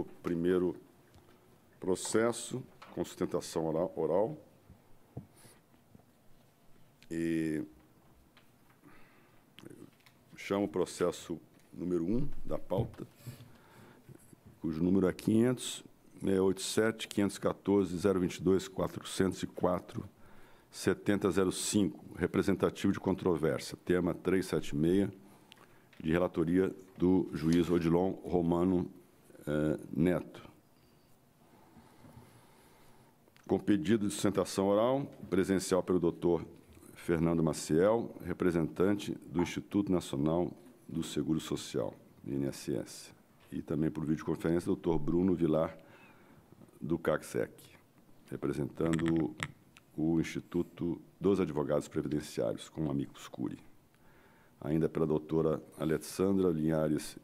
nosso primeiro processo com sustentação oral. E chamo o processo número 1 da pauta, cujo número é 500-687-514-022-404-7005, representativo de controvérsia, tema 376, de relatoria do juiz Odilon Romano Neto. Com pedido de sustentação oral, presencial pelo doutor Fernando Maciel, representante do Instituto Nacional do Seguro Social, INSS, e também por videoconferência, o doutor Bruno Vilar, do CACSEC, representando o Instituto dos Advogados Previdenciários, com amicus curiae. Ainda pela doutora Alessandra Linhares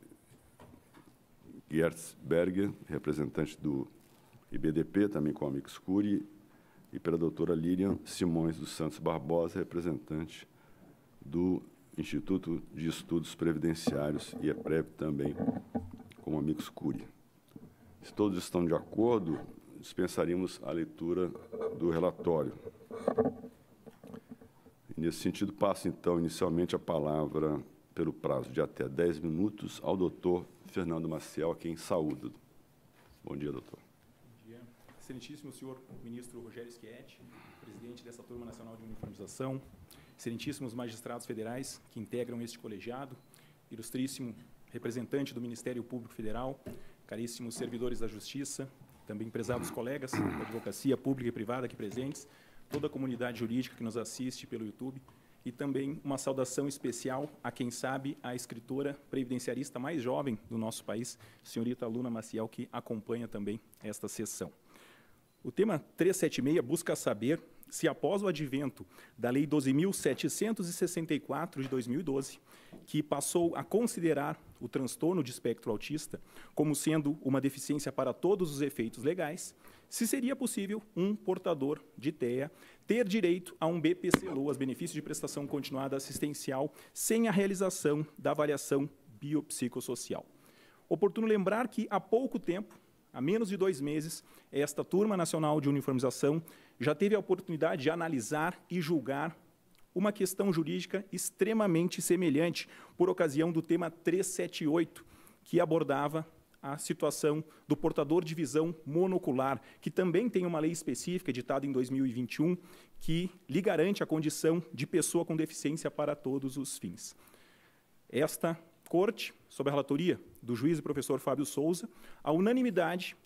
Gertzberger, representante do IBDP, também com amicus curiae, e pela doutora Lilian Simões dos Santos Barbosa, representante do Instituto de Estudos Previdenciários, e IEPREV também, com amicus curiae. Se todos estão de acordo, dispensaríamos a leitura do relatório. E, nesse sentido, passo, então, inicialmente a palavra, pelo prazo de até 10 minutos, ao doutor Fernando Maciel, a quem saúdo. Bom dia, doutor. Excelentíssimo senhor ministro Rogério Schietti, presidente dessa Turma Nacional de Uniformização, excelentíssimos magistrados federais que integram este colegiado, ilustríssimo representante do Ministério Público Federal, caríssimos servidores da Justiça, também prezados colegas da advocacia pública e privada aqui presentes, toda a comunidade jurídica que nos assiste pelo YouTube, e também uma saudação especial a quem sabe a escritora previdenciarista mais jovem do nosso país, senhorita Luna Maciel, que acompanha também esta sessão. O tema 376 busca saber se, após o advento da Lei 12.764 de 2012, que passou a considerar o transtorno de espectro autista como sendo uma deficiência para todos os efeitos legais, se seria possível um portador de TEA ter direito a um BPC-LOAS, benefício de prestação continuada assistencial, sem a realização da avaliação biopsicossocial. Oportuno lembrar que, há pouco tempo, há menos de 2 meses, esta Turma Nacional de Uniformização já teve a oportunidade de analisar e julgar uma questão jurídica extremamente semelhante, por ocasião do tema 378, que abordava a situação do portador de visão monocular, que também tem uma lei específica, editada em 2021, que lhe garante a condição de pessoa com deficiência para todos os fins. Esta Corte, sob a relatoria do juiz e professor Fábio Souza, a unanimidade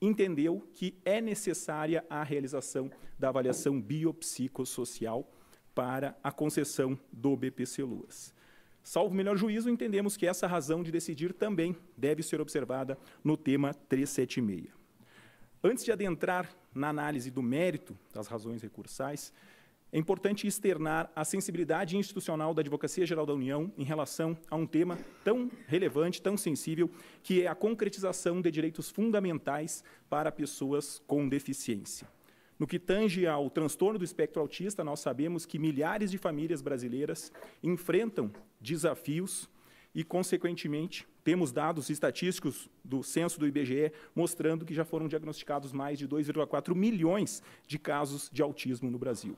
entendeu que é necessária a realização da avaliação biopsicossocial para a concessão do BPC-LOAS. Salvo o melhor juízo, entendemos que essa razão de decidir também deve ser observada no tema 376. Antes de adentrar na análise do mérito das razões recursais, é importante externar a sensibilidade institucional da Advocacia Geral da União em relação a um tema tão relevante, tão sensível, que é a concretização de direitos fundamentais para pessoas com deficiência. No que tange ao transtorno do espectro autista, nós sabemos que milhares de famílias brasileiras enfrentam desafios e, consequentemente, temos dados estatísticos do censo do IBGE mostrando que já foram diagnosticados mais de 2,4 milhões de casos de autismo no Brasil.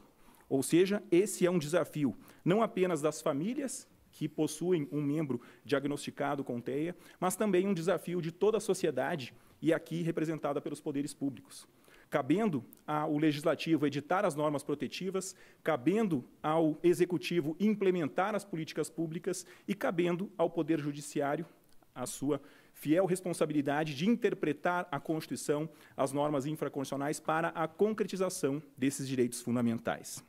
Ou seja, esse é um desafio não apenas das famílias que possuem um membro diagnosticado com TEA, mas também um desafio de toda a sociedade, e aqui representada pelos poderes públicos. Cabendo ao Legislativo editar as normas protetivas, cabendo ao Executivo implementar as políticas públicas e cabendo ao Poder Judiciário a sua fiel responsabilidade de interpretar a Constituição, as normas infraconstitucionais, para a concretização desses direitos fundamentais.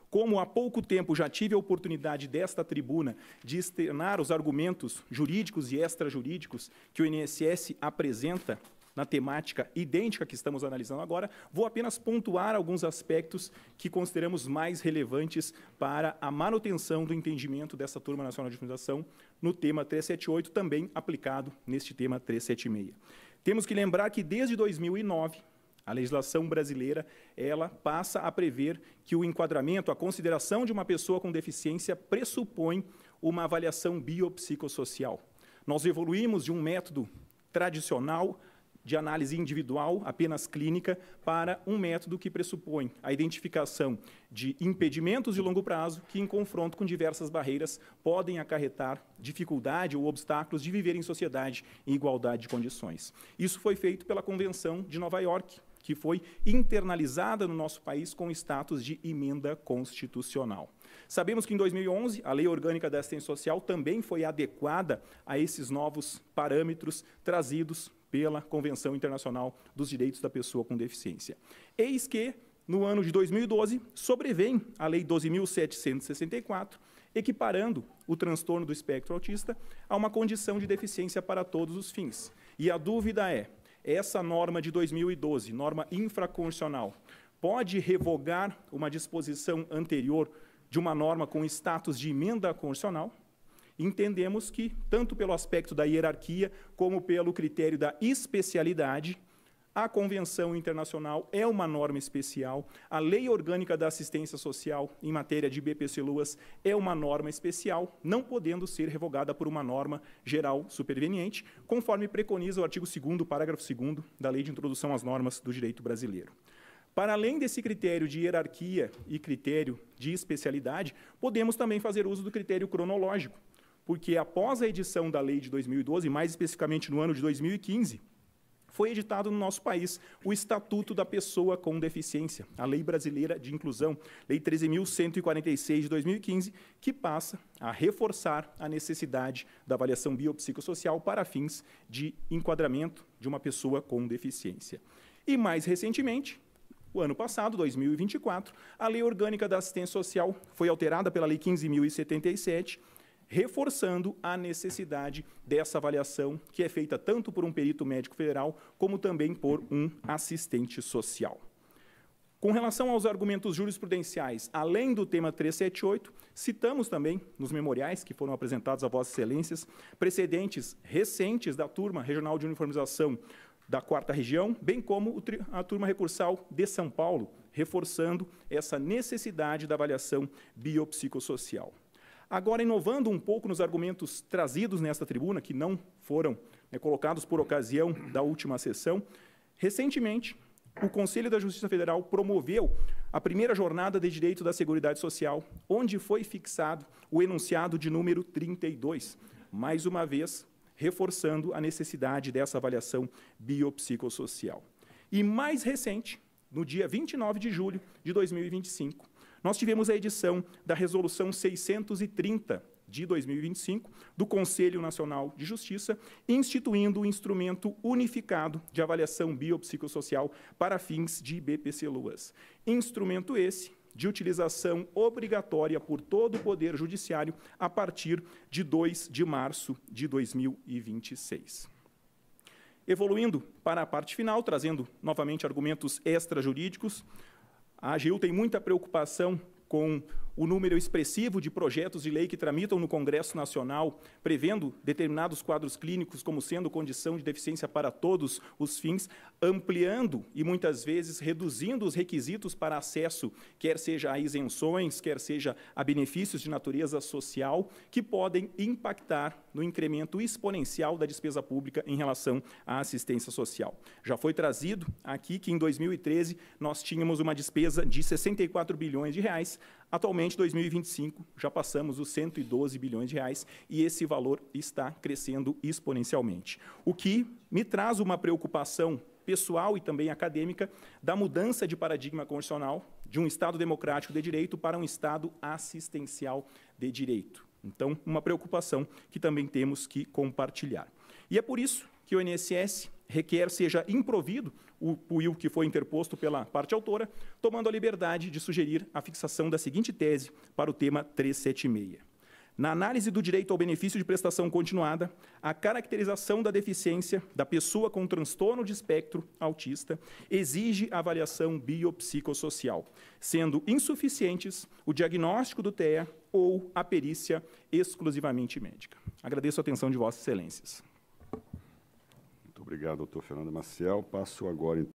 Como há pouco tempo já tive a oportunidade desta tribuna de externar os argumentos jurídicos e extrajurídicos que o INSS apresenta na temática idêntica que estamos analisando agora, vou apenas pontuar alguns aspectos que consideramos mais relevantes para a manutenção do entendimento dessa Turma Nacional de Uniformização no tema 378, também aplicado neste tema 376. Temos que lembrar que, desde 2009, a legislação brasileira ela passa a prever que o enquadramento, a consideração de uma pessoa com deficiência pressupõe uma avaliação biopsicossocial. Nós evoluímos de um método tradicional de análise individual, apenas clínica, para um método que pressupõe a identificação de impedimentos de longo prazo que, em confronto com diversas barreiras, podem acarretar dificuldade ou obstáculos de viver em sociedade em igualdade de condições. Isso foi feito pela Convenção de Nova York, que foi internalizada no nosso país com status de emenda constitucional. Sabemos que, em 2011, a Lei Orgânica da Assistência Social também foi adequada a esses novos parâmetros trazidos pela Convenção Internacional dos Direitos da Pessoa com Deficiência. Eis que, no ano de 2012, sobrevém a Lei 12.764, equiparando o transtorno do espectro autista a uma condição de deficiência para todos os fins. E a dúvida é, essa norma de 2012, norma infraconstitucional, pode revogar uma disposição anterior de uma norma com status de emenda constitucional? Entendemos que, tanto pelo aspecto da hierarquia, como pelo critério da especialidade, a Convenção Internacional é uma norma especial, a Lei Orgânica da Assistência Social, em matéria de BPC-LUAS, é uma norma especial, não podendo ser revogada por uma norma geral superveniente, conforme preconiza o artigo 2º, parágrafo 2º da Lei de Introdução às Normas do Direito Brasileiro. Para além desse critério de hierarquia e critério de especialidade, podemos também fazer uso do critério cronológico, porque após a edição da lei de 2012, mais especificamente no ano de 2015, foi editado no nosso país o Estatuto da Pessoa com Deficiência, a Lei Brasileira de Inclusão, Lei 13.146 de 2015, que passa a reforçar a necessidade da avaliação biopsicossocial para fins de enquadramento de uma pessoa com deficiência. E, mais recentemente, o ano passado, 2024, a Lei Orgânica da Assistência Social foi alterada pela Lei 15.077, reforçando a necessidade dessa avaliação, que é feita tanto por um perito médico federal, como também por um assistente social. Com relação aos argumentos jurisprudenciais, além do tema 378, citamos também, nos memoriais que foram apresentados a Vossas Excelências, precedentes recentes da Turma Regional de Uniformização da 4ª Região, bem como a Turma Recursal de São Paulo, reforçando essa necessidade da avaliação biopsicossocial. Agora, inovando um pouco nos argumentos trazidos nesta tribuna, que não foram colocados por ocasião da última sessão, recentemente, o Conselho da Justiça Federal promoveu a primeira jornada de direito da Seguridade Social, onde foi fixado o enunciado de número 32, mais uma vez, reforçando a necessidade dessa avaliação biopsicossocial. E mais recente, no dia 29 de julho de 2025, nós tivemos a edição da Resolução 630 de 2025 do Conselho Nacional de Justiça, instituindo o instrumento unificado de avaliação biopsicossocial para fins de BPC-LUAS. Instrumento esse de utilização obrigatória por todo o Poder Judiciário a partir de 2 de março de 2026. Evoluindo para a parte final, trazendo novamente argumentos extrajurídicos, a AGU tem muita preocupação com o número expressivo de projetos de lei que tramitam no Congresso Nacional, prevendo determinados quadros clínicos como sendo condição de deficiência para todos os fins, ampliando e, muitas vezes, reduzindo os requisitos para acesso, quer seja a isenções, quer seja a benefícios de natureza social, que podem impactar no incremento exponencial da despesa pública em relação à assistência social. Já foi trazido aqui que, em 2013, nós tínhamos uma despesa de 64 bilhões de reais. Atualmente, em 2025, já passamos os 112 bilhões de reais e esse valor está crescendo exponencialmente. O que me traz uma preocupação pessoal e também acadêmica da mudança de paradigma constitucional de um Estado democrático de direito para um Estado assistencial de direito. Então, uma preocupação que também temos que compartilhar. E é por isso que o INSS requer seja improvido o PUIL que foi interposto pela parte autora, tomando a liberdade de sugerir a fixação da seguinte tese para o tema 376. Na análise do direito ao benefício de prestação continuada, a caracterização da deficiência da pessoa com transtorno de espectro autista exige avaliação biopsicossocial, sendo insuficientes o diagnóstico do TEA ou a perícia exclusivamente médica. Agradeço a atenção de Vossas Excelências. Muito obrigado, doutor Fernando Maciel. Passo agora,